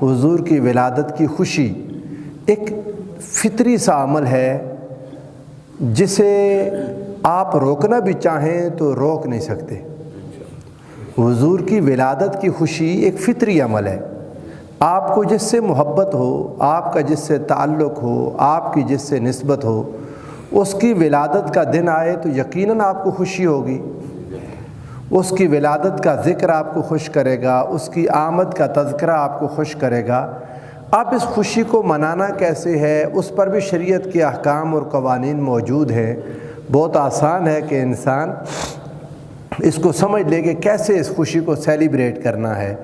حضور کی ولادت کی خوشی ایک فطری سا عمل ہے جسے آپ روکنا بھی چاہیں تو روک نہیں سکتے۔ حضور کی ولادت کی خوشی ایک فطری عمل ہے۔ آپ کو جس سے محبت ہو، آپ کا جس سے تعلق ہو، آپ کی جس سے نسبت ہو، اس کی ولادت کا دن آئے تو یقیناً آپ کو خوشی ہوگی۔ اس کی ولادت کا ذکر آپ کو خوش کرے گا، اس کی آمد کا تذکرہ آپ کو خوش کرے گا۔ اب اس خوشی کو منانا کیسے ہے، اس پر بھی شریعت کے احکام اور قوانین موجود ہیں۔ بہت آسان ہے کہ انسان اس کو سمجھ لے کہ کیسے اس خوشی کو سیلیبریٹ کرنا ہے،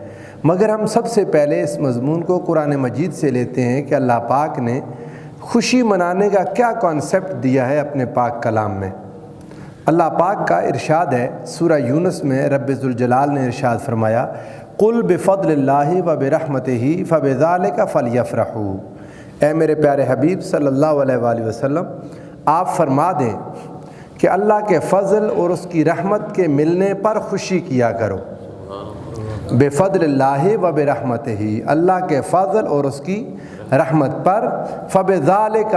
مگر ہم سب سے پہلے اس مضمون کو قرآن مجید سے لیتے ہیں کہ اللہ پاک نے خوشی منانے کا کیا کانسیپٹ دیا ہے اپنے پاک کلام میں۔ اللہ پاک کا ارشاد ہے سورہ یونس میں، رب ذوالجلال نے ارشاد فرمایا قُلْ بِفَضْلِ اللَّهِ وَبِرَحْمَتِهِ فَبِذَلِكَ فَلْيَفْرَحُوا۔ اے میرے پیارے حبیب صلی اللہ علیہ وآلہ وسلم، آپ فرما دیں کہ اللہ کے فضل اور اس کی رحمت کے ملنے پر خوشی کیا کرو۔ بفضل اللہ وبرحمتہ، اللہ کے فضل اور اس کی رحمت پر، فبذالک،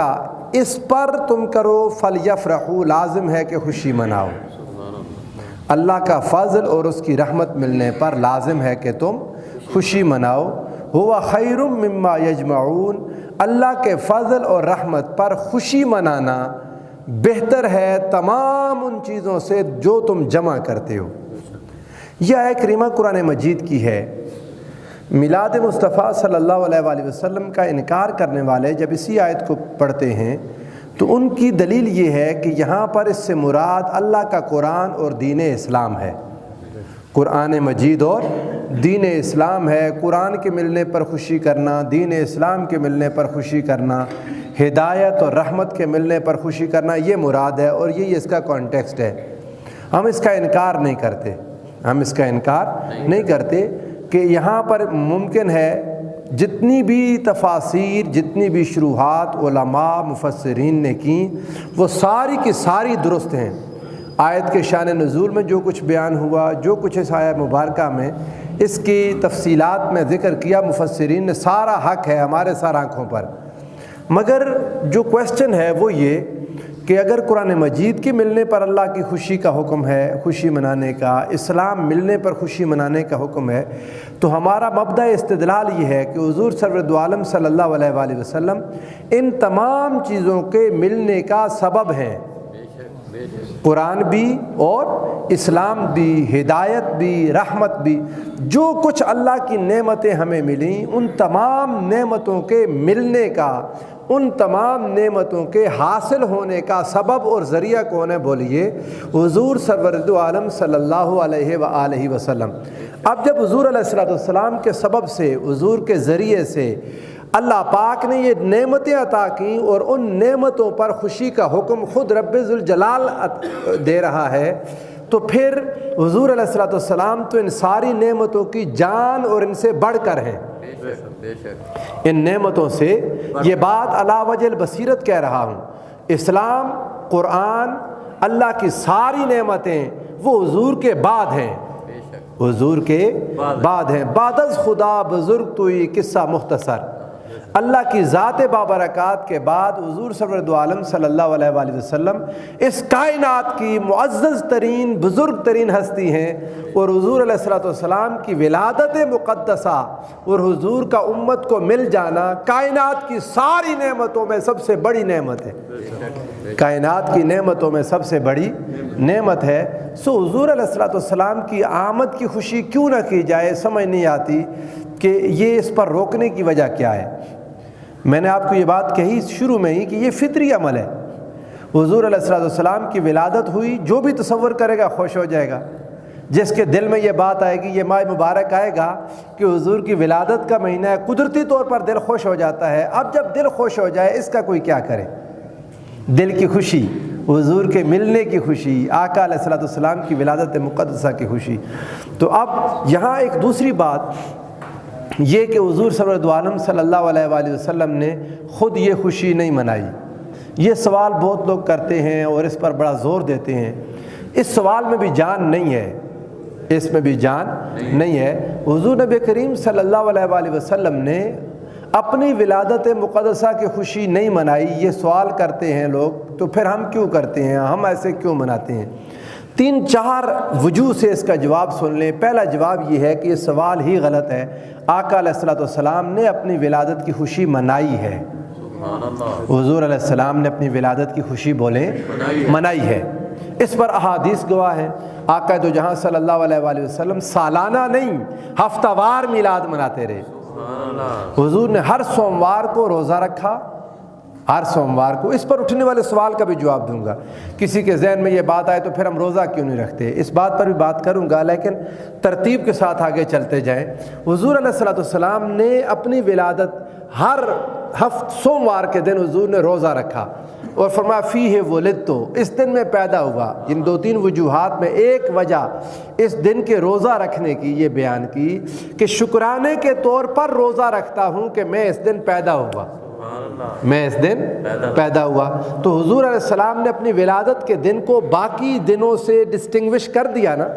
اس پر تم کرو، فلیفرحوا، لازم ہے کہ خوشی مناؤ۔ اللہ کا فضل اور اس کی رحمت ملنے پر لازم ہے کہ تم خوشی مناؤ۔ ہوا خیر مما یجمعون، اللہ کے فضل اور رحمت پر خوشی منانا بہتر ہے تمام ان چیزوں سے جو تم جمع کرتے ہو۔ یہ آیت کریمہ قرآن مجید کی ہے۔ میلاد مصطفیٰ صلی اللہ علیہ وآلہ وسلم کا انکار کرنے والے جب اسی آیت کو پڑھتے ہیں تو ان کی دلیل یہ ہے کہ یہاں پر اس سے مراد اللہ کا قرآن اور دین اسلام ہے۔ قرآن مجید اور دین اسلام ہے۔ قرآن کے ملنے پر خوشی کرنا، دین اسلام کے ملنے پر خوشی کرنا، ہدایت اور رحمت کے ملنے پر خوشی کرنا، یہ مراد ہے اور یہی اس کا کانٹیکسٹ ہے۔ ہم اس کا انکار نہیں کرتے، ہم اس کا انکار نہیں کرتے کہ یہاں پر ممکن ہے جتنی بھی تفاسیر، جتنی بھی شروحات علماء مفسرین نے کی وہ ساری کی ساری درست ہیں۔ آیت کے شان نزول میں جو کچھ بیان ہوا، جو کچھ اس آیت مبارکہ میں اس کی تفصیلات میں ذکر کیا، مفسرین نے سارا حق ہے ہمارے سر آنکھوں پر۔ مگر جو کویسچن ہے وہ یہ کہ اگر قرآن مجید کے ملنے پر اللہ کی خوشی کا حکم ہے، خوشی منانے کا، اسلام ملنے پر خوشی منانے کا حکم ہے، تو ہمارا مبدأ استدلال یہ ہے کہ حضور سرورد عالم صلی اللہ علیہ وآلہ وسلم ان تمام چیزوں کے ملنے کا سبب ہیں۔ قرآن بھی اور اسلام بھی، ہدایت بھی، رحمت بھی، جو کچھ اللہ کی نعمتیں ہمیں ملیں، ان تمام نعمتوں کے ملنے کا، ان تمام نعمتوں کے حاصل ہونے کا سبب اور ذریعہ کون ہے؟ بولیے، حضور سرورد عالم صلی اللہ علیہ وآلہ وسلم۔ اب جب حضور علیہ السلام کے سبب سے، حضور کے ذریعے سے اللہ پاک نے یہ نعمتیں عطا کیں اور ان نعمتوں پر خوشی کا حکم خود رب ذوالجلال دے رہا ہے، تو پھر حضور علیہ السلام تو ان ساری نعمتوں کی جان اور ان سے بڑھ کر ہیں۔ ان نعمتوں سے، یہ بات علی وجہ البصیرت کہہ رہا ہوں، اسلام، قرآن، اللہ کی ساری نعمتیں وہ حضور کے بعد ہیں، حضور کے بعد ہیں۔ بعد از خدا بزرگ تو یہ قصہ مختصر، اللہ کی ذات بابرکات کے بعد حضور سرورد عالم صلی اللہ علیہ وآلہ وسلم اس کائنات کی معزز ترین، بزرگ ترین ہستی ہیں، اور حضور علیہ السلام کی ولادت مقدسہ اور حضور کا امت کو مل جانا کائنات کی ساری نعمتوں میں سب سے بڑی نعمت ہے، کائنات کی نعمتوں میں سب سے بڑی نعمت ہے۔ سو حضور علیہ السلام کی آمد کی خوشی کیوں نہ کی جائے، سمجھ نہیں آتی کہ یہ اس پر روکنے کی وجہ کیا ہے۔ میں نے آپ کو یہ بات کہی شروع میں ہی کہ یہ فطری عمل ہے۔ حضور علیہ السلام کی ولادت ہوئی، جو بھی تصور کرے گا خوش ہو جائے گا۔ جس کے دل میں یہ بات آئے گی، یہ ماہ مبارک آئے گا کہ حضور کی ولادت کا مہینہ ہے، قدرتی طور پر دل خوش ہو جاتا ہے۔ اب جب دل خوش ہو جائے، اس کا کوئی کیا کرے؟ دل کی خوشی، حضور کے ملنے کی خوشی، آقا علیہ السلام کی ولادت مقدسہ کی خوشی۔ تو اب یہاں ایک دوسری بات یہ کہ حضور سرورد عالم صلی اللہ علیہ وآلہ وسلم نے خود یہ خوشی نہیں منائی۔ یہ سوال بہت لوگ کرتے ہیں اور اس پر بڑا زور دیتے ہیں۔ اس سوال میں بھی جان نہیں ہے، اس میں بھی جان نہیں ہے۔ حضور نبی کریم صلی اللہ علیہ وآلہ وسلم نے اپنی ولادت مقدسہ کی خوشی نہیں منائی. یہ سوال کرتے ہیں لوگ، تو پھر ہم کیوں کرتے ہیں، ہم ایسے کیوں مناتے ہیں؟ 3-4 وجوہ سے اس کا جواب سن لیں. پہلا جواب یہ ہے کہ یہ سوال ہی غلط ہے. آقا علیہ الصلوۃ والسلام نے اپنی ولادت کی خوشی منائی ہے. حضور علیہ السلام نے اپنی ولادت کی خوشی بولیں منائی ہے. اس پر احادیث گواہ ہیں. آقا دو جہاں صلی اللہ علیہ وآلہ وسلم سالانہ نہیں ہفتہ وار میلاد مناتے رہے. حضور نے ہر سوموار کو روزہ رکھا، ہر سوموار کو. اس پر اٹھنے والے سوال کا بھی جواب دوں گا. کسی کے ذہن میں یہ بات آئے تو پھر ہم روزہ کیوں نہیں رکھتے، اس بات پر بھی بات کروں گا، لیکن ترتیب کے ساتھ آگے چلتے جائیں. حضور علیہ الصلوۃ والسلام نے اپنی ولادت ہر سوموار کے دن حضور نے روزہ رکھا اور فرمایا فیہ ولدت، اس دن میں پیدا ہوا. ان 2-3 وجوہات میں ایک وجہ اس دن کے روزہ رکھنے کی یہ بیان کی کہ شکرانے کے طور پر روزہ رکھتا ہوں کہ میں اس دن پیدا ہوا، میں اس دن پیدا ہوا. تو حضور علیہ السلام نے اپنی ولادت کے دن کو باقی دنوں سے ڈسٹنگوش کر دیا نا،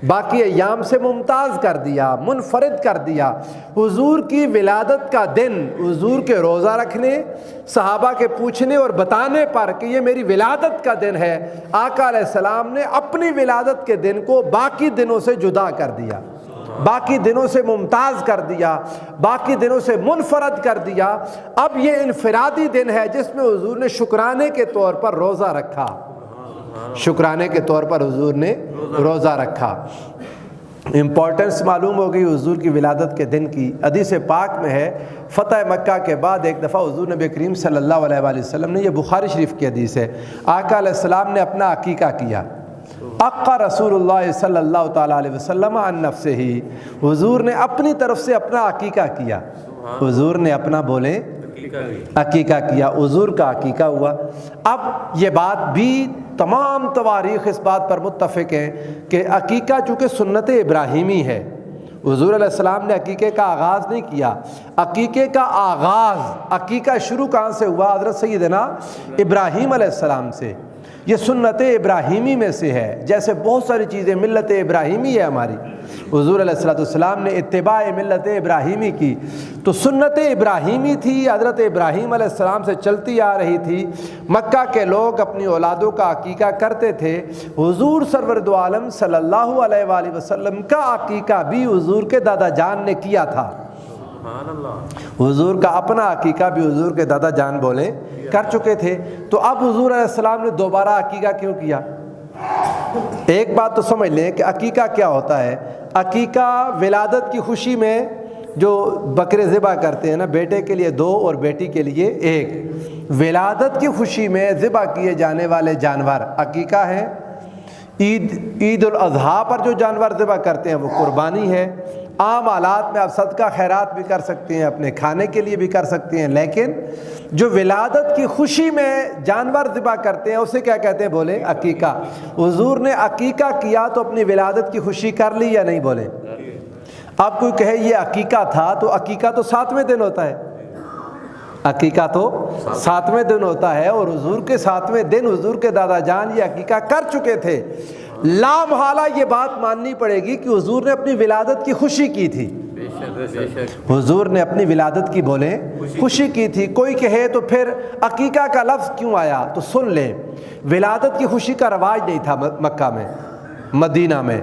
باقی ایام سے ممتاز کر دیا، منفرد کر دیا. حضور کی ولادت کا دن حضور کے روزہ رکھنے، صحابہ کے پوچھنے اور بتانے پر کہ یہ میری ولادت کا دن ہے، آقا علیہ السلام نے اپنی ولادت کے دن کو باقی دنوں سے جدا کر دیا، باقی دنوں سے ممتاز کر دیا، باقی دنوں سے منفرد کر دیا. اب یہ انفرادی دن ہے جس میں حضور نے شکرانے کے طور پر روزہ رکھا، شکرانے کے طور پر حضور نے روزہ رکھا. امپورٹنس معلوم ہو گئی حضور کی ولادت کے دن کی. حدیث پاک میں ہے فتح مکہ کے بعد ایک دفعہ حضور نبی کریم صلی اللہ علیہ وآلہ وسلم نے، یہ بخاری شریف کی حدیث ہے، آقا علیہ السلام نے اپنا عقیقہ کیا. عقا رسول اللہ صلی اللہ تعالیٰ علیہ وسلم عن نفسہ، حضور نے اپنی طرف سے اپنا عقیقہ کیا. حضور نے اپنا بولیں عقیقہ کیا، حضور کا عقیقہ ہوا. اب یہ بات بھی تمام تواریخ اس بات پر متفق ہیں کہ عقیقہ چونکہ سنت ابراہیمی ہے، حضور علیہ السلام نے عقیقے کا آغاز نہیں کیا. عقیقے کا آغاز، عقیقہ شروع کہاں سے ہوا؟ حضرت سیدنا ابراہیم علیہ السلام سے. یہ سنت ابراہیمی میں سے ہے، جیسے بہت ساری چیزیں ملت ابراہیمی ہے ہماری. حضور علیہ السلام نے اتباع ملت ابراہیمی کی، تو سنت ابراہیمی تھی، حضرت ابراہیم علیہ السلام سے چلتی آ رہی تھی. مکہ کے لوگ اپنی اولادوں کا عقیقہ کرتے تھے. حضور سرور دو عالم صلی اللہ علیہ وآلہ وسلم کا عقیقہ بھی حضور کے دادا جان نے کیا تھا. حضور کا اپنا عقیقہ بھی حضور کے دادا جان بولے کر چکے تھے. تو اب حضور علیہ السلام نے دوبارہ عقیقہ کیوں کیا؟ ایک بات تو سمجھ لیں کہ عقیقہ کیا ہوتا ہے. عقیقہ ولادت کی خوشی میں جو بکرے ذبح کرتے ہیں نا، بیٹے کے لیے 2 اور بیٹی کے لیے 1، ولادت کی خوشی میں ذبح کیے جانے والے جانور عقیقہ ہے. عید الاضحیٰ پر جو جانور ذبح کرتے ہیں وہ قربانی ہے. عام حالات میں آپ صدقہ خیرات بھی کر سکتے ہیں، اپنے کھانے کے لیے بھی کر سکتے ہیں، لیکن جو ولادت کی خوشی میں جانور ذبح کرتے ہیں اسے کیا کہتے ہیں؟ بولے عقیقہ. حضور نے عقیقہ کیا تو اپنی ولادت کی خوشی کر لی یا نہیں؟ بولے. اب کوئی کہے یہ عقیقہ تھا، تو عقیقہ تو 7ویں دن ہوتا ہے، عقیقہ تو 7ویں دن ہوتا ہے، اور حضور کے 7ویں دن حضور کے دادا جان یہ عقیقہ کر چکے تھے. لا محالہ یہ بات ماننی پڑے گی کہ حضور نے اپنی ولادت کی خوشی کی تھی. حضور نے اپنی ولادت کی بولیں خوشی کی تھی. کوئی کہے تو پھر عقیقہ کا لفظ کیوں آیا؟ تو سن لیں، ولادت کی خوشی کا رواج نہیں تھا مکہ میں، مدینہ میں.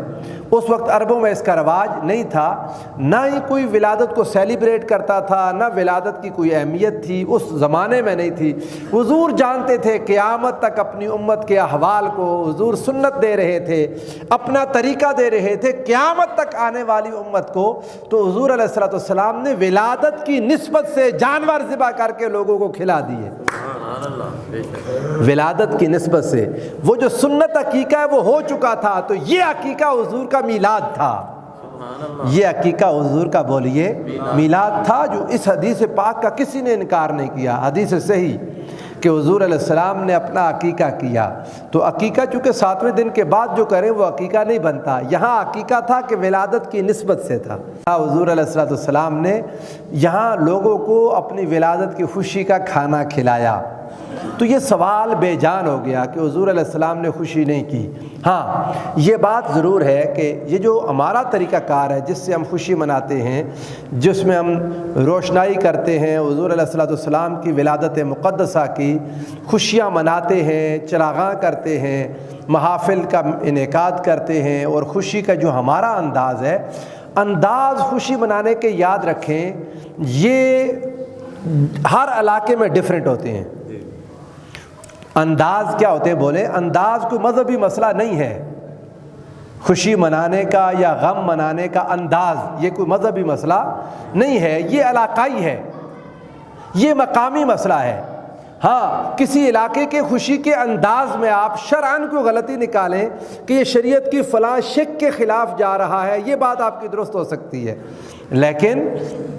اس وقت عربوں میں اس کا رواج نہیں تھا، نہ ہی کوئی ولادت کو سیلیبریٹ کرتا تھا، نہ ولادت کی کوئی اہمیت تھی، اس زمانے میں نہیں تھی. حضور جانتے تھے قیامت تک اپنی امت کے احوال کو، حضور سنت دے رہے تھے، اپنا طریقہ دے رہے تھے قیامت تک آنے والی امت کو. تو حضور علیہ السلام نے ولادت کی نسبت سے جانور ذبح کر کے لوگوں کو کھلا دیے. ولادت کی نسبت سے وہ جو سنت عقیقہ ہے وہ ہو چکا تھا، تو یہ عقیقہ حضور کا میلاد تھا. یہ عقیقہ حضور کا بولیے میلاد تھا، جو اس حدیث پاک کا کسی نے انکار نہیں کیا. حدیث صحیح کہ حضور علیہ السلام نے اپنا عقیقہ کیا. تو عقیقہ چونکہ 7ویں دن کے بعد جو کریں وہ عقیقہ نہیں بنتا. یہاں عقیقہ تھا کہ ولادت کی نسبت سے تھا. حضور علیہ السلام نے یہاں لوگوں کو اپنی ولادت کی خوشی کا کھانا کھلایا. تو یہ سوال بے جان ہو گیا کہ حضور علیہ السلام نے خوشی نہیں کی۔ ہاں یہ بات ضرور ہے کہ یہ جو ہمارا طریقہ کار ہے جس سے ہم خوشی مناتے ہیں، جس میں ہم روشنائی کرتے ہیں حضور علیہ السلام کی ولادت مقدسہ کی، خوشیاں مناتے ہیں، چراغاں کرتے ہیں، محافل کا انعقاد کرتے ہیں، اور خوشی کا جو ہمارا انداز ہے، انداز خوشی منانے کے یاد رکھیں یہ ہر علاقے میں ڈیفرنٹ ہوتے ہیں۔ انداز کیا ہوتے ہیں بولے؟ انداز کوئی مذہبی مسئلہ نہیں ہے، خوشی منانے کا یا غم منانے کا انداز یہ کوئی مذہبی مسئلہ نہیں ہے، یہ علاقائی ہے، یہ مقامی مسئلہ ہے۔ ہاں کسی علاقے کے خوشی کے انداز میں آپ شرعاً کوئی غلطی نکالیں کہ یہ شریعت کی فلاں شک کے خلاف جا رہا ہے، یہ بات آپ کی درست ہو سکتی ہے، لیکن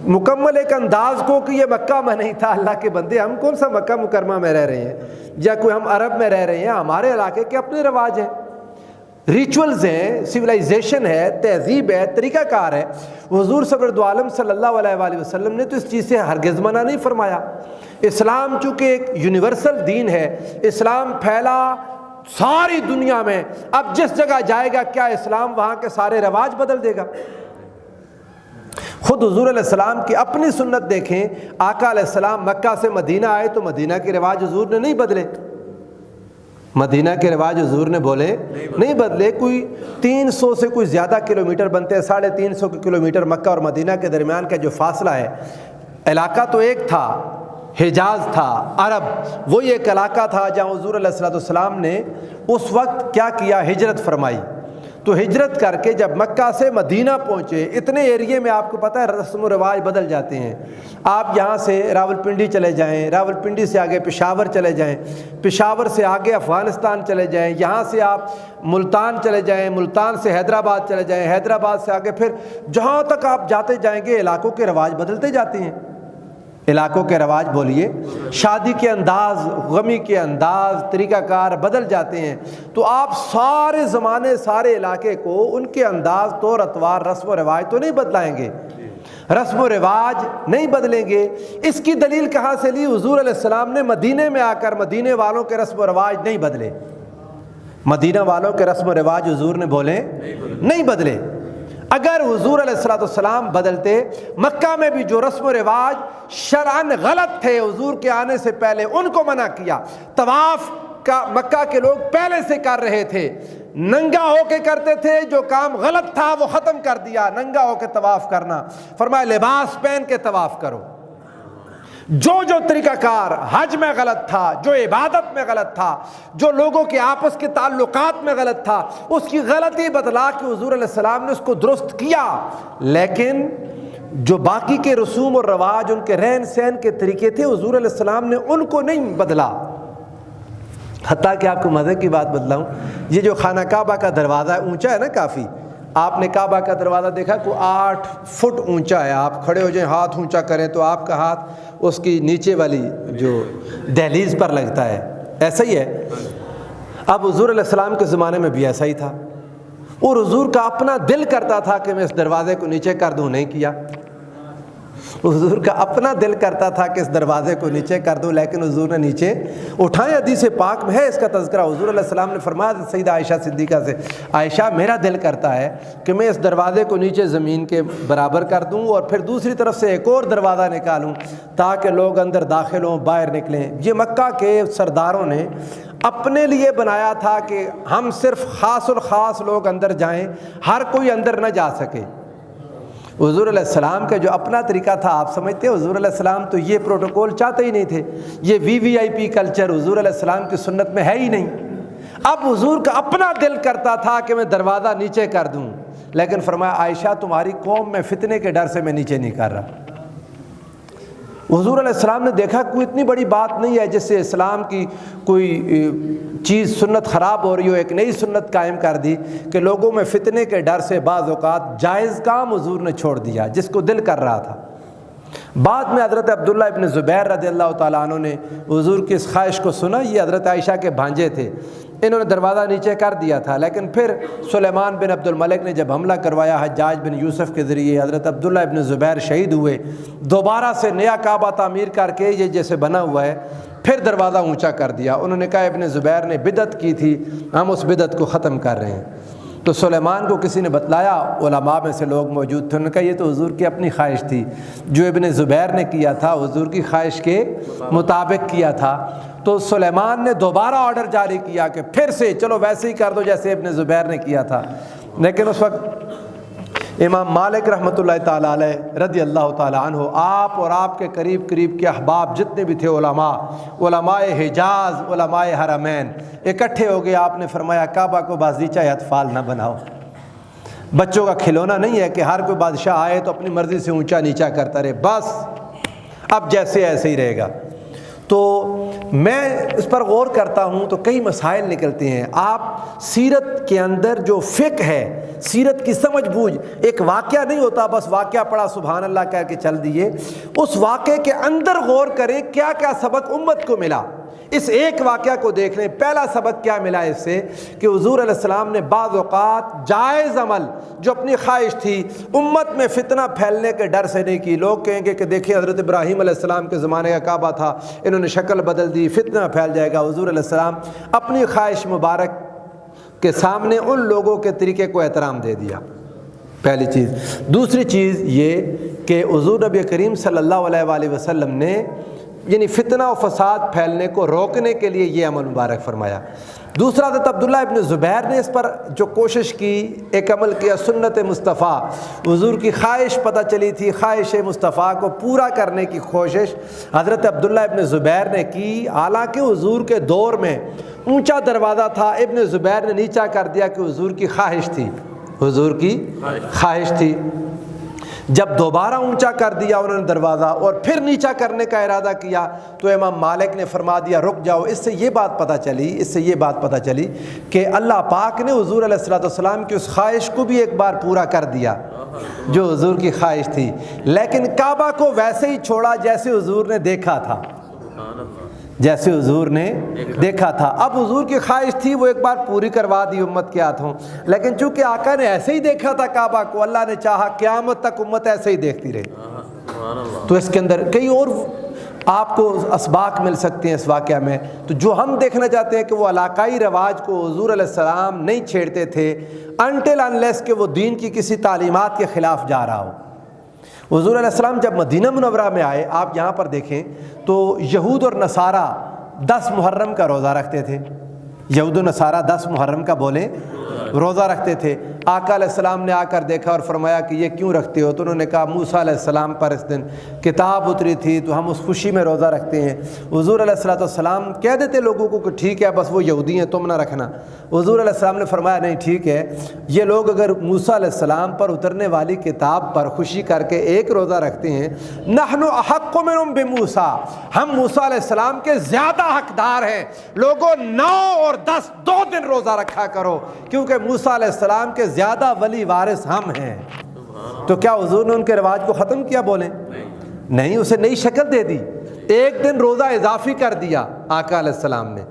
مکمل ایک انداز کو کہ یہ مکہ میں نہیں تھا، اللہ کے بندے ہم کون سا مکہ مکرمہ میں رہ رہے ہیں یا کوئی ہم عرب میں رہ رہے ہیں، ہمارے علاقے کے اپنے رواج ہیں، ریچولز ہیں، سویلائزیشن ہے، تہذیب ہے، طریقہ کار ہے۔ حضور صلی عالم صلی اللہ علیہ وآلہ وسلم نے تو اس چیز سے ہرگز منع نہیں فرمایا۔ اسلام چونکہ ایک یونیورسل دین ہے، اسلام پھیلا ساری دنیا میں، اب جس جگہ جائے گا کیا اسلام وہاں کے سارے رواج بدل دے گا؟ خود حضور علیہ السلام کی اپنی سنت دیکھیں، آقا علیہ السلام مکہ سے مدینہ آئے تو مدینہ کے رواج حضور نے نہیں بدلے، مدینہ کے رواج حضور نے بولے نہیں بدلے۔ کوئی 300 سے کوئی زیادہ کلومیٹر بنتے ہیں، 350 کلومیٹر مکہ اور مدینہ کے درمیان کا جو فاصلہ ہے، علاقہ تو ایک تھا، حجاز تھا، عرب، وہی ایک علاقہ تھا جہاں حضور علیہ السلام نے اس وقت کیا کیا؟ ہجرت فرمائی۔ تو ہجرت کر کے جب مکہ سے مدینہ پہنچے، اتنے ایریے میں آپ کو پتہ ہے رسم و رواج بدل جاتے ہیں۔ آپ یہاں سے راولپنڈی چلے جائیں، راولپنڈی سے آگے پشاور چلے جائیں، پشاور سے آگے افغانستان چلے جائیں، یہاں سے آپ ملتان چلے جائیں، ملتان سے حیدرآباد چلے جائیں، حیدرآباد سے آگے پھر جہاں تک آپ جاتے جائیں گے علاقوں کے رواج بدلتے جاتے ہیں۔ علاقوں کے رواج بولیے، شادی کے انداز، غمی کے انداز، طریقہ کار بدل جاتے ہیں۔ تو آپ سارے زمانے، سارے علاقے کو ان کے انداز، طور اطوار، رسم و رواج تو نہیں بدلائیں گے، رسم و رواج نہیں بدلیں گے۔ اس کی دلیل کہاں سے لی؟ حضور علیہ السلام نے مدینے میں آ کر مدینے والوں کے رسم و رواج نہیں بدلے، مدینہ والوں کے رسم و رواج حضور نے بولے نہیں بدلے۔ اگر حضور علیہ السلام بدلتے، مکہ میں بھی جو رسم و رواج شرعاً غلط تھے حضور کے آنے سے پہلے ان کو منع کیا۔ طواف کا مکہ کے لوگ پہلے سے کر رہے تھے، ننگا ہو کے کرتے تھے، جو کام غلط تھا وہ ختم کر دیا، ننگا ہو کے طواف کرنا، فرمایا لباس پہن کے طواف کرو۔ جو طریقہ کار حج میں غلط تھا، جو عبادت میں غلط تھا، جو لوگوں کے آپس کے تعلقات میں غلط تھا، اس کی غلطی بدلا کے حضور علیہ السلام نے اس کو درست کیا، لیکن جو باقی کے رسوم اور رواج، ان کے رہن سہن کے طریقے تھے، حضور علیہ السلام نے ان کو نہیں بدلا۔ حتیٰ کہ آپ کو مزے کی بات بتلاؤں، یہ جو خانہ کعبہ کا دروازہ ہے اونچا ہے نا کافی، آپ نے کعبہ کا دروازہ دیکھا کو 8 فٹ اونچا ہے، آپ کھڑے ہو جائیں ہاتھ اونچا کریں تو آپ کا ہاتھ اس کی نیچے والی جو دہلیز پر لگتا ہے، ایسا ہی ہے۔ اب حضور علیہ السلام کے زمانے میں بھی ایسا ہی تھا، اور حضور کا اپنا دل کرتا تھا کہ میں اس دروازے کو نیچے کر دوں، نہیں کیا۔ حضور کا اپنا دل کرتا تھا کہ اس دروازے کو نیچے کر دوں، لیکن حضور نے نیچے اٹھائے۔ حدیث پاک میں ہے اس کا تذکرہ، حضور علیہ السلام نے فرمایا سیدہ عائشہ صدیقہ سے، عائشہ میرا دل کرتا ہے کہ میں اس دروازے کو نیچے زمین کے برابر کر دوں اور پھر دوسری طرف سے ایک اور دروازہ نکالوں تاکہ لوگ اندر داخل ہوں، باہر نکلیں۔ یہ مکہ کے سرداروں نے اپنے لیے بنایا تھا کہ ہم صرف خاص الخاص لوگ اندر جائیں، ہر کوئی اندر نہ جا سکے۔ حضور علیہ السلام کا جو اپنا طریقہ تھا، آپ سمجھتے ہیں حضور علیہ السلام تو یہ پروٹوکول چاہتے ہی نہیں تھے، یہ VVIP کلچر حضور علیہ السلام کی سنت میں ہے ہی نہیں۔ اب حضور کا اپنا دل کرتا تھا کہ میں دروازہ نیچے کر دوں، لیکن فرمایا عائشہ تمہاری قوم میں فتنے کے ڈر سے میں نیچے نہیں کر رہا۔ حضور علیہ السلام نے دیکھا کوئی اتنی بڑی بات نہیں ہے جس سے اسلام کی کوئی چیز سنت خراب ہو رہی ہو، ایک نئی سنت قائم کر دی کہ لوگوں میں فتنے کے ڈر سے بعض اوقات جائز کام حضور نے چھوڑ دیا جس کو دل کر رہا تھا۔ بعد میں حضرت عبداللہ ابن زبیر رضی اللہ تعالیٰ عنہ نے حضور کی اس خواہش کو سنا، یہ حضرت عائشہ کے بھانجے تھے، انہوں نے دروازہ نیچے کر دیا تھا، لیکن پھر سلیمان بن عبد الملک نے جب حملہ کروایا حجاج بن یوسف کے ذریعے، حضرت عبداللہ ابن زبیر شہید ہوئے، دوبارہ سے نیا کعبہ تعمیر کر کے یہ جیسے بنا ہوا ہے پھر دروازہ اونچا کر دیا. انہوں نے کہا ابن زبیر نے بدعت کی تھی, ہم اس بدعت کو ختم کر رہے ہیں. تو سلیمان کو کسی نے بتلایا, علماء میں سے لوگ موجود تھے, انہوں نے کہا یہ تو حضور کی اپنی خواہش تھی, جو ابن زبیر نے کیا تھا حضور کی خواہش کے مطابق کیا تھا. تو سلیمان نے دوبارہ آرڈر جاری کیا کہ پھر سے چلو ویسے ہی کر دو جیسے ابن زبیر نے کیا تھا. لیکن اس وقت امام مالک رحمۃ اللہ تعالیٰ علیہ رضی اللہ تعالیٰ عنہ, آپ اور آپ کے قریب کے احباب جتنے بھی تھے علماء حجاز, علماء حرمین اکٹھے ہو گئے. آپ نے فرمایا کعبہ کو بازیچہ اطفال نہ بناؤ, بچوں کا کھلونا نہیں ہے کہ ہر کوئی بادشاہ آئے تو اپنی مرضی سے اونچا نیچا کرتا رہے, بس اب جیسے ایسے ہی رہے گا. تو میں اس پر غور کرتا ہوں تو کئی مسائل نکلتے ہیں. آپ سیرت کے اندر جو فقہ ہے, سیرت کی سمجھ بوجھ, ایک واقعہ نہیں ہوتا بس واقعہ پڑھا سبحان اللہ کہہ کے چل دیے. اس واقعے کے اندر غور کریں کیا کیا سبق امت کو ملا. اس ایک واقعہ کو دیکھ لیں. پہلا سبق کیا ملا اس سے کہ حضور علیہ السلام نے بعض اوقات جائز عمل جو اپنی خواہش تھی امت میں فتنہ پھیلنے کے ڈر سے نہیں کی. لوگ کہیں گے کہ دیکھیں حضرت ابراہیم علیہ السلام کے زمانے کا کعبہ تھا, انہوں نے شکل بدل دی, فتنہ پھیل جائے گا. حضور علیہ السلام اپنی خواہش مبارک کے سامنے ان لوگوں کے طریقے کو احترام دے دیا, پہلی چیز. دوسری چیز یہ کہ حضور نبی کریم صلی اللہ علیہ وآلہ وسلم نے یعنی فتنہ و فساد پھیلنے کو روکنے کے لیے یہ عمل مبارک فرمایا. دوسرا حضرت عبداللہ ابن زبیر نے اس پر جو کوشش کی, ایک عمل کیا سنت مصطفیٰ, حضور کی خواہش پتہ چلی تھی, خواہش مصطفیٰ کو پورا کرنے کی کوشش حضرت عبداللہ ابن زبیر نے کی. حالانکہ حضور کے دور میں اونچا دروازہ تھا, ابن زبیر نے نیچا کر دیا کہ حضور کی خواہش تھی, حضور کی خواہش تھی. جب دوبارہ اونچا کر دیا انہوں نے دروازہ اور پھر نیچا کرنے کا ارادہ کیا تو امام مالک نے فرما دیا رک جاؤ. اس سے یہ بات پتہ چلی کہ اللہ پاک نے حضور علیہ السلام کی اس خواہش کو بھی ایک بار پورا کر دیا جو حضور کی خواہش تھی, لیکن کعبہ کو ویسے ہی چھوڑا جیسے حضور نے دیکھا تھا, جیسے حضور نے دیکھا تھا. اب حضور کی خواہش تھی وہ ایک بار پوری کروا دی امت کے ہاتھوں, لیکن چونکہ آقا نے ایسے ہی دیکھا تھا کعبہ کو, اللہ نے چاہا قیامت تک امت ایسے ہی دیکھتی رہے. تو اس کے اندر کئی اور آپ کو اسباق مل سکتے ہیں اس واقعہ میں. تو جو ہم دیکھنا چاہتے ہیں کہ وہ علاقائی رواج کو حضور علیہ السلام نہیں چھیڑتے تھے انٹل انلیس کہ وہ دین کی کسی تعلیمات کے خلاف جا رہا ہو. حضور علیہ السلام جب مدینہ منورہ میں آئے, آپ یہاں پر دیکھیں تو یہود اور نصارہ 10 محرم کا روزہ رکھتے تھے. یہود و نصارہ 10 محرم کا بولیں روزہ رکھتے تھے. آقا علیہ السلام نے آ کر دیکھا اور فرمایا کہ یہ کیوں رکھتے ہو؟ تو انہوں نے کہا موسیٰ علیہ السلام پر اس دن کتاب اتری تھی تو ہم اس خوشی میں روزہ رکھتے ہیں. حضور علیہ السلام کہہ دیتے لوگوں کو کہ ٹھیک ہے بس وہ یہودی ہیں تم نہ رکھنا. حضور علیہ السلام نے فرمایا نہیں ٹھیک ہے, یہ لوگ اگر موسیٰ علیہ السلام پر اترنے والی کتاب پر خوشی کر کے ایک روزہ رکھتے ہیں, نحن احق منہم بموسیٰ, ہم موسیٰ علیہ السلام کے زیادہ حقدار ہیں. لوگوں 9 اور 10 2 دن روزہ رکھا کرو کیونکہ موسیٰ علیہ السلام کے زیادہ ولی وارث ہم ہیں. تو کیا حضور نے ان کے رواج کو ختم کیا؟ بولیں نہیں, اسے نئی شکل دے دی, ایک دن روزہ اضافی کر دیا آقا علیہ السلام نے.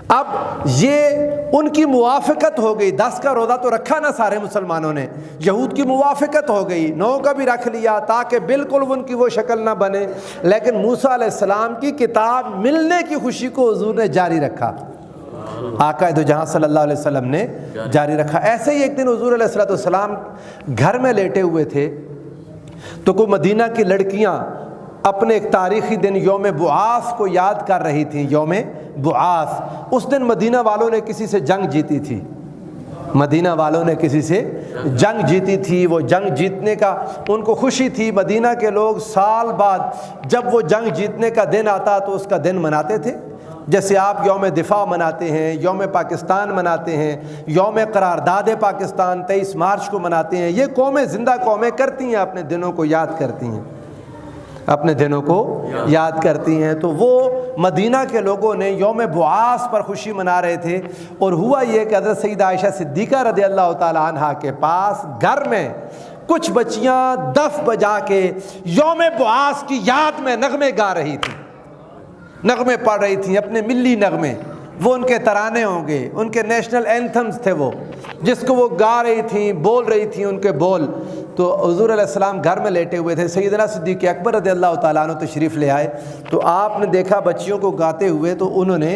اب یہ ان کی موافقت ہو گئی, 10 کا روزہ تو رکھا نا سارے مسلمانوں نے, یہود کی موافقت ہو گئی 9 کا بھی رکھ لیا تاکہ بالکل ان کی وہ شکل نہ بنے. لیکن موسیٰ علیہ السلام کی کتاب ملنے کی خوشی کو حضور نے جاری رکھا, آقا دو جہاں صلی اللہ علیہ وسلم نے جاری رکھا. ایسے ہی ایک دن حضور علیہ السلام گھر میں لیٹے ہوئے تھے تو کوئی مدینہ کی لڑکیاں اپنے ایک تاریخی دن یوم بعاث کو یاد کر رہی تھیں. یوم بعاث, اس دن مدینہ والوں نے کسی سے جنگ جیتی تھی, مدینہ والوں نے کسی سے جنگ جیتی تھی. وہ جنگ جیتنے کا ان کو خوشی تھی. مدینہ کے لوگ سال بعد جب وہ جنگ جیتنے کا دن آتا تو اس کا دن مناتے تھے, جیسے آپ یوم دفاع مناتے ہیں, یوم پاکستان مناتے ہیں, یوم قرارداد پاکستان 23 مارچ کو مناتے ہیں. یہ قومیں, زندہ قومیں کرتی ہیں, اپنے دنوں کو یاد کرتی ہیں, اپنے دنوں کو یاد کرتی ہیں. تو وہ مدینہ کے لوگوں نے یوم بعاث پر خوشی منا رہے تھے. اور ہوا یہ کہ حضرت سیدہ عائشہ صدیقہ رضی اللہ تعالی عنہا کے پاس گھر میں کچھ بچیاں دف بجا کے یوم بعاث کی یاد میں نغمے گا رہی تھیں, نغمے پڑھ رہی تھیں, اپنے ملی نغمے. وہ ان کے ترانے ہوں گے, ان کے نیشنل اینتھمز تھے وہ. جس کو وہ گا رہی تھیں، بول رہی تھیں ان کے بول، تو حضور علیہ السلام گھر میں لیٹے ہوئے تھے، سیدنا صدیق اکبر رضی اللہ تعالیٰ عنہ تشریف لے آئے، تو آپ نے دیکھا بچیوں کو گاتے ہوئے، تو انہوں نے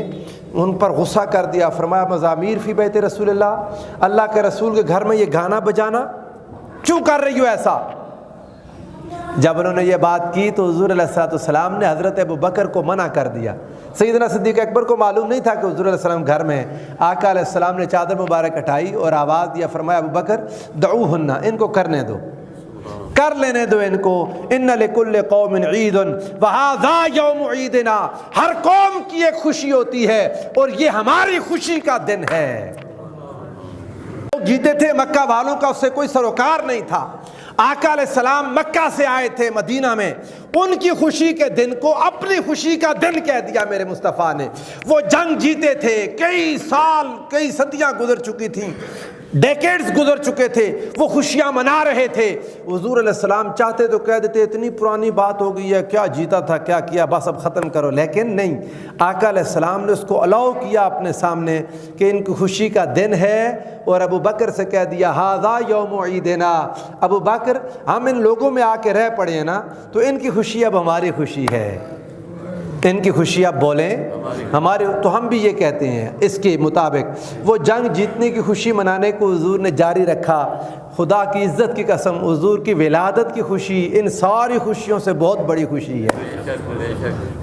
ان پر غصہ کر دیا، فرمایا مزامیر فی بیت رسول اللہ کے رسول کے گھر میں یہ گانا بجانا کیوں کر رہی ہو ایسا؟ جب انہوں نے یہ بات کی تو حضور علیہ السلام نے حضرت ابو بکر کو منع کر دیا۔ سیدنا صدیق اکبر کو معلوم نہیں تھا کہ حضور علیہ السلام گھر میں ہیں۔ آقا علیہ السلام نے چادر مبارک ہٹائی اور آواز دیا، فرمایا ابو بکر دعوہن، ان کو کرنے دو، کر لینے دو ان کو، ان لکل قوم عید وہذا یوم عیدنا، ہر قوم کی ایک خوشی ہوتی ہے اور یہ ہماری خوشی کا دن ہے۔ جیتے تھے مکہ والوں کا اس سے کوئی سروکار نہیں تھا۔ آقا علیہ السلام مکہ سے آئے تھے مدینہ میں، ان کی خوشی کے دن کو اپنی خوشی کا دن کہہ دیا میرے مصطفیٰ نے۔ وہ جنگ جیتے تھے، کئی سال، کئی صدیاں گزر چکی تھیں، ڈیکیڈز گزر چکے تھے، وہ خوشیاں منا رہے تھے۔ حضور علیہ السلام چاہتے تو کہہ دیتے اتنی پرانی بات ہو گئی ہے، کیا جیتا تھا کیا کیا، بس اب ختم کرو، لیکن نہیں، آقا علیہ السلام نے اس کو الاؤ کیا اپنے سامنے کہ ان کی خوشی کا دن ہے، اور ابو بکر سے کہہ دیا ھذا یوم عیدنا، ابو بکر ہم ان لوگوں میں آ کے رہ پڑے ہیں نا، تو ان کی خوشی اب ہماری خوشی ہے، ان کی خوشی اب بولیں ہمارے، تو ہم بھی یہ کہتے ہیں اس کے مطابق۔ وہ جنگ جیتنے کی خوشی منانے کو حضور نے جاری رکھا۔ خدا کی عزت کی قسم، حضور کی ولادت کی خوشی ان ساری خوشیوں سے بہت بڑی خوشی ہے۔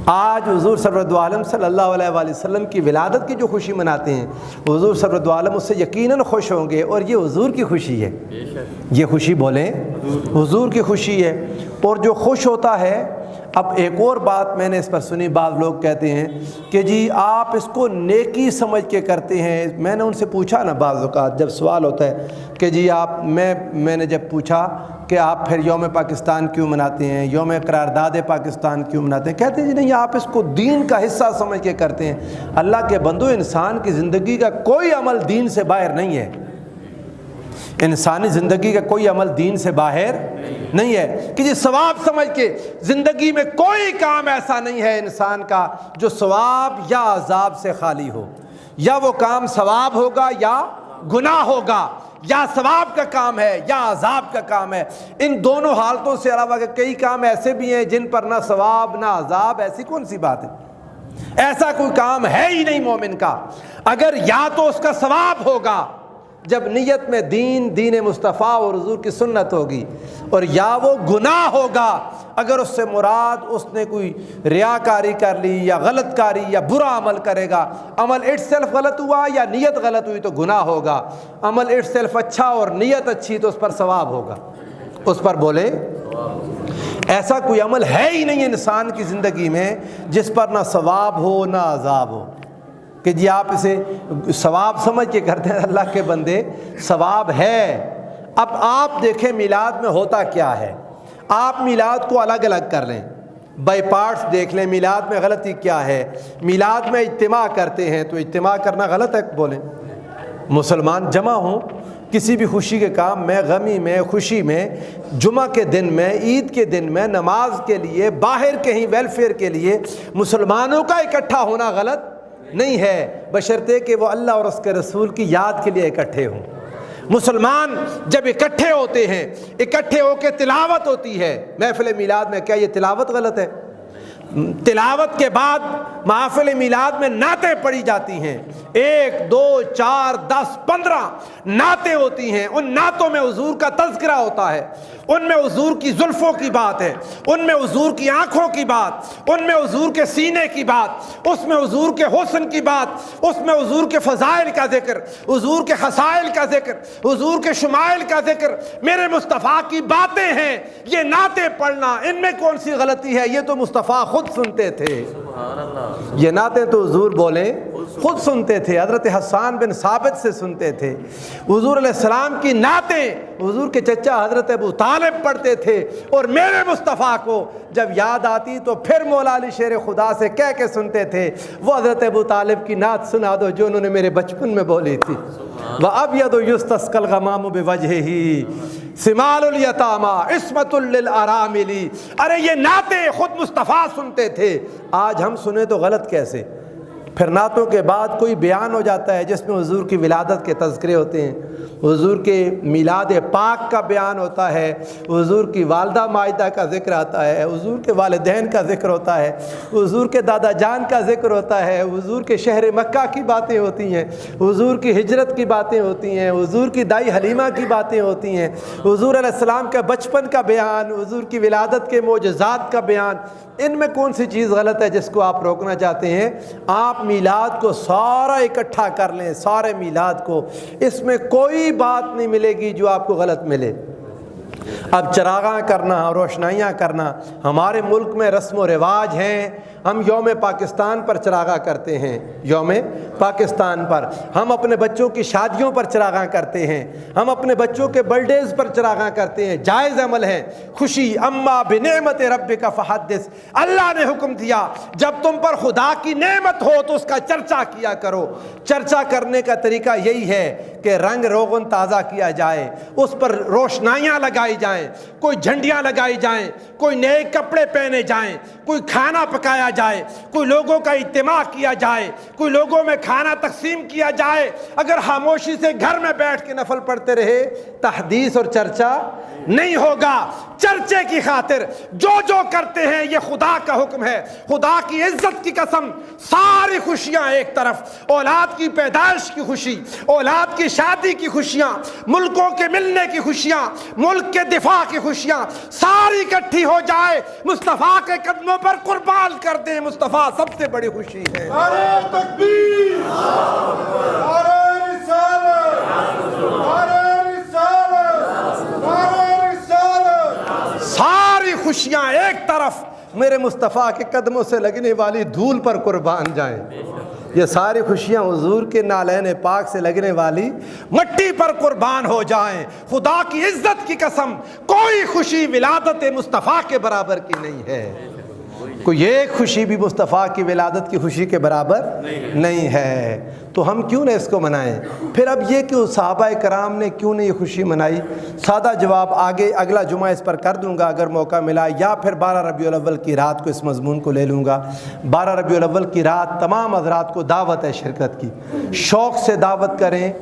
آج حضور سرورد عالم صلی اللہ علیہ وآلہ وسلم کی ولادت کی جو خوشی مناتے ہیں، حضور سرورد عالم اس سے یقیناً خوش ہوں گے، اور یہ حضور کی خوشی ہے، یہ خوشی بولیں حضور کی خوشی ہے۔ اور جو خوش ہوتا ہے، اب ایک اور بات میں نے اس پر سنی، بعض لوگ کہتے ہیں کہ جی آپ اس کو نیکی سمجھ کے کرتے ہیں۔ میں نے ان سے پوچھا نا، بعض اوقات جب سوال ہوتا ہے کہ جی آپ، میں نے جب پوچھا کہ آپ پھر یوم پاکستان کیوں مناتے ہیں، یوم قرارداد پاکستان کیوں مناتے ہیں، کہتے ہیں جی نہیں آپ اس کو دین کا حصہ سمجھ کے کرتے ہیں۔ اللہ کے بندو، انسان کی زندگی کا کوئی عمل دین سے باہر نہیں ہے، انسانی زندگی کا کوئی عمل دین سے باہر نہیں ہے کہ جی ثواب سمجھ کے۔ زندگی میں کوئی کام ایسا نہیں ہے انسان کا جو ثواب یا عذاب سے خالی ہو، یا وہ کام ثواب ہوگا یا گناہ ہوگا، یا ثواب کا کام ہے یا عذاب کا کام ہے۔ ان دونوں حالتوں سے علاوہ کہ کئی کام ایسے بھی ہیں جن پر نہ ثواب نہ عذاب، ایسی کون سی بات ہے؟ ایسا کوئی کام ہے ہی نہیں مومن کا۔ اگر یا تو اس کا ثواب ہوگا جب نیت میں دین مصطفیٰ اور حضور کی سنت ہوگی، اور یا وہ گناہ ہوگا اگر اس سے مراد اس نے کوئی ریاکاری کر لی یا غلط کاری یا برا عمل کرے گا۔ عمل اٹ سیلف غلط ہوا یا نیت غلط ہوئی تو گناہ ہوگا، عمل اٹ سیلف اچھا اور نیت اچھی تو اس پر ثواب ہوگا، اس پر بولے۔ ایسا کوئی عمل ہے ہی نہیں انسان کی زندگی میں جس پر نہ ثواب ہو نہ عذاب ہو کہ جی آپ اسے ثواب سمجھ کے کرتے ہیں۔ اللہ کے بندے، ثواب ہے۔ اب آپ دیکھیں میلاد میں ہوتا کیا ہے، آپ میلاد کو الگ الگ کر لیں، بائی پارٹس دیکھ لیں، میلاد میں غلطی کیا ہے۔ میلاد میں اجتماع کرتے ہیں تو اجتماع کرنا غلط ہے، بولیں مسلمان جمع ہوں کسی بھی خوشی کے کام میں، غمی میں، خوشی میں، جمعہ کے دن میں، عید کے دن میں، نماز کے لیے، باہر کہیں ویلفیئر کے لیے مسلمانوں کا اکٹھا ہونا غلط نہیں ہے، بشرطے کہ وہ اللہ اور اس کے رسول کی یاد کے لیے اکٹھے ہوں۔ مسلمان جب اکٹھے ہوتے ہیں، اکٹھے ہو کے تلاوت ہوتی ہے محفل میلاد میں، کیا یہ تلاوت غلط ہے؟ تلاوت کے بعد محافل میلاد میں نعتیں پڑھی جاتی ہیں، 1 2 4 10 15 نعتیں ہوتی ہیں، ان نعتوں میں حضور کا تذکرہ ہوتا ہے، ان میں حضور کی زلفوں کی بات ہے، ان میں حضور کی آنکھوں کی بات، ان میں حضور کے سینے کی بات، اس میں حضور کے حسن کی بات، اس میں حضور کے فضائل کا ذکر، حضور کے خصائل کا ذکر، حضور کے شمائل کا ذکر، میرے مصطفیٰ کی باتیں ہیں۔ یہ نعتیں پڑھنا، ان میں کون سی غلطی ہے؟ یہ تو مصطفیٰ خود سنتے تھے، یہ نعتیں تو حضور بولیں خود سنتے تھے، حضرت حسان بن ثابت سے سنتے تھے۔ حضور علیہ السلام کی نعتیں حضور کے چچا حضرت ابو طالب پڑھتے تھے، اور میرے مصطفیٰ کو جب یاد آتی تو پھر مولا علی شیر خدا سے کہہ کے سنتے تھے، وہ حضرت ابو طالب کی نعت سنا دو جو انہوں نے میرے بچپن میں بولی تھی، وَأَبْيَضُ يُسْتَسْقَى الْغَمَامُ بِوَجْهِهِ سِمَالُ الْيَتَامَى عِصْمَةٌ لِلْأَرَامِلِ۔ ارے یہ نعتیں خود مصطفیٰ سنتے تھے، آج ہم سنیں تو غلط کیسے؟ پھر نعتوں کے بعد کوئی بیان ہو جاتا ہے جس میں حضور کی ولادت کے تذکرے ہوتے ہیں، حضور کے میلاد پاک کا بیان ہوتا ہے، حضور کی والدہ ماجدہ کا ذکر آتا ہے، حضور کے والدین کا ذکر ہوتا ہے، حضور کے دادا جان کا ذکر ہوتا ہے، حضور کے شہر مکہ کی باتیں ہوتی ہیں، حضور کی ہجرت کی باتیں ہوتی ہیں، حضور کی دائی حلیمہ کی باتیں ہوتی ہیں، حضور علیہ السلام کا بچپن کا بیان، حضور کی ولادت کے معجزات کا بیان۔ ان میں کون سی چیز غلط ہے جس کو آپ روکنا چاہتے ہیں؟ آپ میلاد کو سارا اکٹھا کر لیں، سارے میلاد کو، اس میں کوئی بات نہیں ملے گی جو آپ کو غلط ملے۔ اب چراغاں کرنا، روشنائیاں کرنا ہمارے ملک میں رسم و رواج ہیں۔ ہم یوم پاکستان پر چراغاں کرتے ہیں، یوم پاکستان پر ہم اپنے بچوں کی شادیوں پر چراغاں کرتے ہیں، ہم اپنے بچوں کے برڈیز پر چراغاں کرتے ہیں، جائز عمل ہے۔ خوشی اما بنعمت ربک فحدث، اللہ نے حکم دیا جب تم پر خدا کی نعمت ہو تو اس کا چرچا کیا کرو۔ چرچا کرنے کا طریقہ یہی ہے کہ رنگ روغن تازہ کیا جائے، اس پر روشنائیاں لگائی جائیں، کوئی جھنڈیاں لگائی جائیں، کوئی نئے کپڑے پہنے جائیں، کوئی کھانا پکایا جائے، کوئی لوگوں کا اجتماع کیا جائے، کوئی لوگوں میں کھانا تقسیم کیا جائے۔ اگر خاموشی سے گھر میں بیٹھ کے نفل پڑھتے رہے تحدیث اور چرچا نہیں ہوگا۔ چرچے کی خاطر جو کرتے ہیں یہ خدا کا حکم ہے۔ خدا کی عزت کی قسم، ساری خوشیاں ایک طرف، اولاد کی پیدائش کی خوشی، اولاد کی شادی کی خوشیاں، ملکوں کے ملنے کی خوشیاں، ملک کے دفاع کی خوشیاں، ساری اکٹھی ہو جائے، مصطفیٰ کے قدموں پر قربان کر دیں۔ مصطفیٰ سب سے بڑی خوشی ہے۔ نعرہ تکبیر، نعرہ رسالت، نعرہ رسالت، نعرہ رسالت۔ ساری خوشیاں ایک طرف، میرے مصطفیٰ کے قدموں سے لگنے والی دھول پر قربان جائیں۔ یہ ساری خوشیاں حضور کے نالین پاک سے لگنے والی مٹی پر قربان ہو جائیں۔ خدا کی عزت کی قسم، کوئی خوشی ولادت مصطفیٰ کے برابر کی نہیں ہے۔ کوئی ایک خوشی بھی مصطفیٰ کی ولادت کی خوشی کے برابر نہیں ہے، تو ہم کیوں نہ اس کو منائیں؟ پھر اب یہ کہ صحابہ کرام نے کیوں نہیں یہ خوشی منائی، سادہ جواب آگے اگلا جمعہ اس پر کر دوں گا اگر موقع ملا، یا پھر 12 ربیع الاول کی رات کو اس مضمون کو لے لوں گا۔ 12 ربیع الاول کی رات تمام حضرات کو دعوت ہے شرکت کی، شوق سے دعوت کریں۔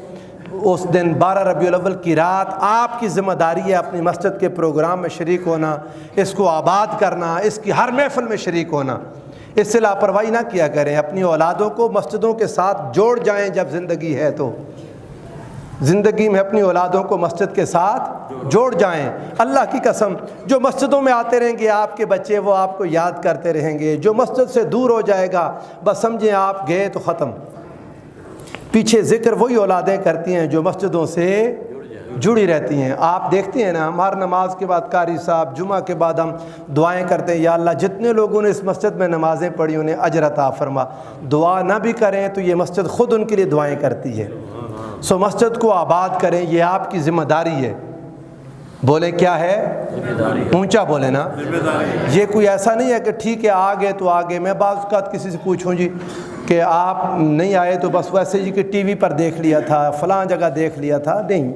اس دن 12 ربیع الاول کی رات آپ کی ذمہ داری ہے اپنی مسجد کے پروگرام میں شریک ہونا، اس کو آباد کرنا، اس کی ہر محفل میں شریک ہونا۔ اس سے لاپرواہی نہ کیا کریں، اپنی اولادوں کو مسجدوں کے ساتھ جوڑ جائیں جب زندگی ہے تو، زندگی میں اپنی اولادوں کو مسجد کے ساتھ جوڑ جائیں۔ اللہ کی قسم، جو مسجدوں میں آتے رہیں گے آپ کے بچے وہ آپ کو یاد کرتے رہیں گے، جو مسجد سے دور ہو جائے گا بس سمجھیں آپ گئے تو ختم۔ پیچھے ذکر وہی اولادیں کرتی ہیں جو مسجدوں سے جڑی رہتی ہیں۔ آپ دیکھتے ہیں نا، ہمارا نماز کے بعد قاری صاحب جمعہ کے بعد ہم دعائیں کرتے ہیں، یا اللہ جتنے لوگوں نے اس مسجد میں نمازیں پڑھی انہیں اجر عطا فرما۔ دعا نہ بھی کریں تو یہ مسجد خود ان کے لیے دعائیں کرتی ہے۔ سو مسجد کو آباد کریں، یہ آپ کی ذمہ داری ہے۔ بولے کیا ہے؟ اونچا بولے نا۔ یہ کوئی ایسا نہیں ہے کہ ٹھیک ہے آگے تو آگے۔ میں بعض اوقات کسی سے پوچھوں جی کہ آپ نہیں آئے تو بس ویسے جی کہ ٹی وی پر دیکھ لیا تھا، فلاں جگہ دیکھ لیا تھا، نہیں۔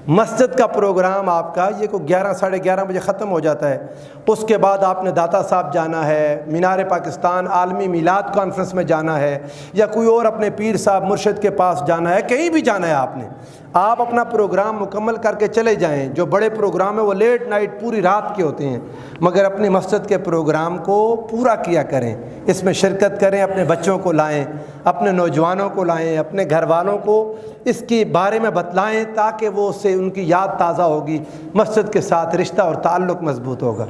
مسجد کا پروگرام آپ کا یہ کو 11 ساڑھے 11 بجے ختم ہو جاتا ہے، اس کے بعد آپ نے داتا صاحب جانا ہے، مینار پاکستان عالمی میلاد کانفرنس میں جانا ہے، یا کوئی اور اپنے پیر صاحب مرشد کے پاس جانا ہے، کہیں بھی جانا ہے آپ نے، آپ اپنا پروگرام مکمل کر کے چلے جائیں۔ جو بڑے پروگرام ہیں وہ لیٹ نائٹ پوری رات کے ہوتے ہیں، مگر اپنی مسجد کے پروگرام کو پورا کیا کریں، اس میں شرکت کریں، اپنے بچوں کو لائیں، اپنے نوجوانوں کو لائیں، اپنے گھر والوں کو اس کے بارے میں بتلائیں تاکہ وہ اس سے ان کی یاد تازہ ہوگی، مسجد کے ساتھ رشتہ اور تعلق مضبوط ہوگا۔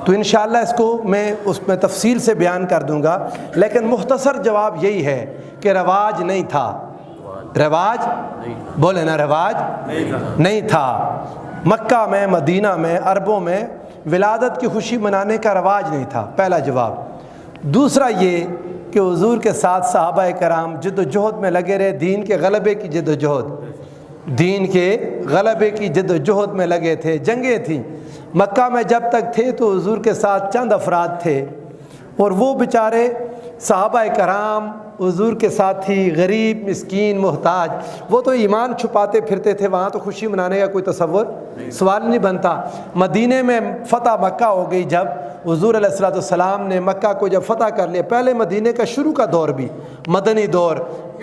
تو انشاءاللہ اس کو میں اس میں تفصیل سے بیان کر دوں گا، لیکن مختصر جواب یہی ہے کہ رواج نہیں تھا۔ رواج بولے نا، رواج نہیں تھا۔ مکہ میں، مدینہ میں، عربوں میں ولادت کی خوشی منانے کا رواج نہیں تھا، پہلا جواب۔ دوسرا یہ کہ حضور کے ساتھ صحابہ کرام جد و جہد میں لگے رہے، دین کے غلبے کی جد و جہد، دین کے غلبے کی جد و جہد میں لگے تھے، جنگیں تھیں۔ مکہ میں جب تک تھے تو حضور کے ساتھ چند افراد تھے، اور وہ بیچارے صحابہ کرام حضور کے ساتھی غریب مسکین محتاج، وہ تو ایمان چھپاتے پھرتے تھے، وہاں تو خوشی منانے کا کوئی تصور سوال نہیں بنتا۔ مدینے میں فتح مکہ ہو گئی، جب حضور علیہ الصلوۃ والسلام نے مکہ کو جب فتح کر لیا، پہلے مدینے کا شروع کا دور بھی مدنی دور،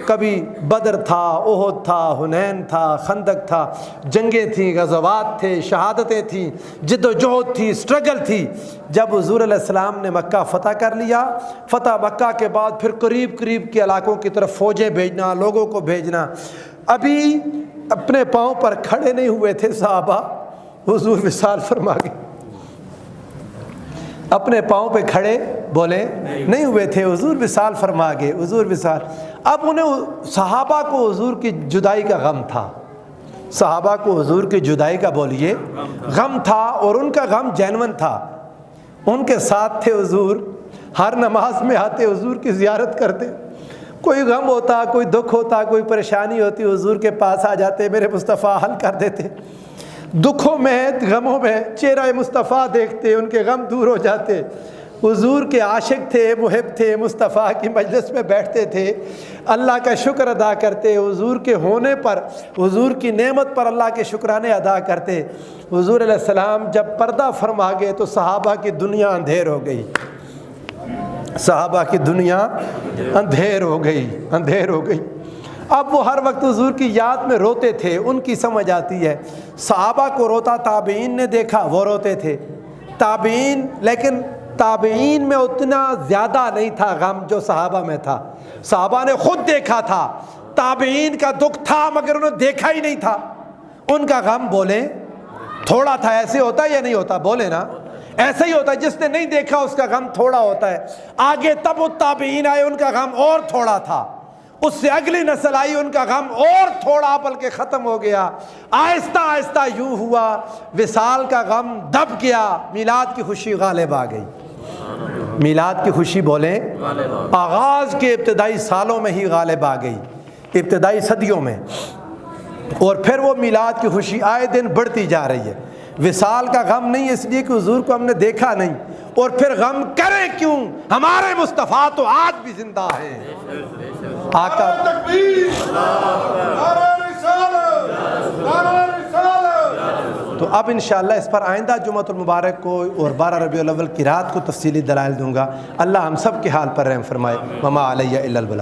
کبھی بدر تھا، احد تھا، حنین تھا، خندق تھا، جنگیں تھیں، غزوات تھے، شہادتیں تھیں، جد و جہد تھی، سٹرگل تھی۔ جب حضور علیہ السلام نے مکہ فتح کر لیا، فتح مکہ کے بعد پھر قریب قریب کے علاقوں کی طرف فوجیں بھیجنا، لوگوں کو بھیجنا، ابھی اپنے پاؤں پر کھڑے نہیں ہوئے تھے صحابہ، حضور وصال فرما گئے۔ اپنے پاؤں پہ کھڑے بولے نہیں ہوئے تھے، حضور وصال فرما گئے، حضور وصال۔ اب انہیں صحابہ کو حضور کی جدائی کا غم تھا، صحابہ کو حضور کی جدائی کا بولیے غم تھا، اور ان کا غم جینون تھا۔ ان کے ساتھ تھے حضور، ہر نماز میں آتے، حضور کی زیارت کرتے، کوئی غم ہوتا، کوئی دکھ ہوتا، کوئی پریشانی ہوتی، حضور کے پاس آ جاتے، میرے مصطفیٰ حل کر دیتے۔ دکھوں میں غموں میں چہرہ مصطفیٰ دیکھتے، ان کے غم دور ہو جاتے۔ حضور کے عاشق تھے، محب تھے، مصطفیٰ کی مجلس میں بیٹھتے تھے، اللہ کا شکر ادا کرتے، حضور کے ہونے پر، حضور کی نعمت پر اللہ کے شکرانے ادا کرتے۔ حضور علیہ السلام جب پردہ فرما گئے تو صحابہ کی دنیا اندھیر ہو گئی، صحابہ کی دنیا اندھیر ہو گئی، اندھیر ہو گئی۔ اب وہ ہر وقت حضور کی یاد میں روتے تھے، ان کی سمجھ آتی ہے۔ صحابہ کو روتا تابعین نے دیکھا، وہ روتے تھے تابعین، لیکن تابعین میں اتنا زیادہ نہیں تھا غم جو صحابہ میں تھا۔ صحابہ نے خود دیکھا تھا، تابعین کا دکھ تھا مگر انہوں نے دیکھا ہی نہیں تھا، ان کا غم بولیں تھوڑا تھا۔ ایسے ہوتا ہے یا نہیں ہوتا؟ بولے نا، ایسا ہی ہوتا ہے، جس نے نہیں دیکھا اس کا غم تھوڑا ہوتا ہے۔ آگے تب وہ تابعین آئے، ان کا غم اور تھوڑا تھا، اس سے اگلی نسل آئی، ان کا غم اور تھوڑا بلکہ ختم ہو گیا۔ آہستہ آہستہ یوں ہوا، وصال کا غم دب گیا، میلاد کی خوشی غالب آ گئی۔ میلاد کی خوشی بولیں آغاز کے ابتدائی سالوں میں ہی غالب آ گئی، ابتدائی صدیوں میں، اور پھر وہ میلاد کی خوشی آئے دن بڑھتی جا رہی ہے۔ وصال کا غم نہیں اس لیے کہ حضور کو ہم نے دیکھا نہیں، اور پھر غم کریں کیوں، ہمارے مصطفیٰ تو آج بھی زندہ ہے۔ آقا تکبیر، نعرہ رسالت، نعرہ رسالت۔ تو اب انشاءاللہ اس پر آئندہ جمعۃ المبارک کو اور 12 ربیع الاول کی رات کو تفصیلی دلائل دوں گا۔ اللہ ہم سب کے حال پر رحم فرمائے۔ وما علیہ الا البلاغ۔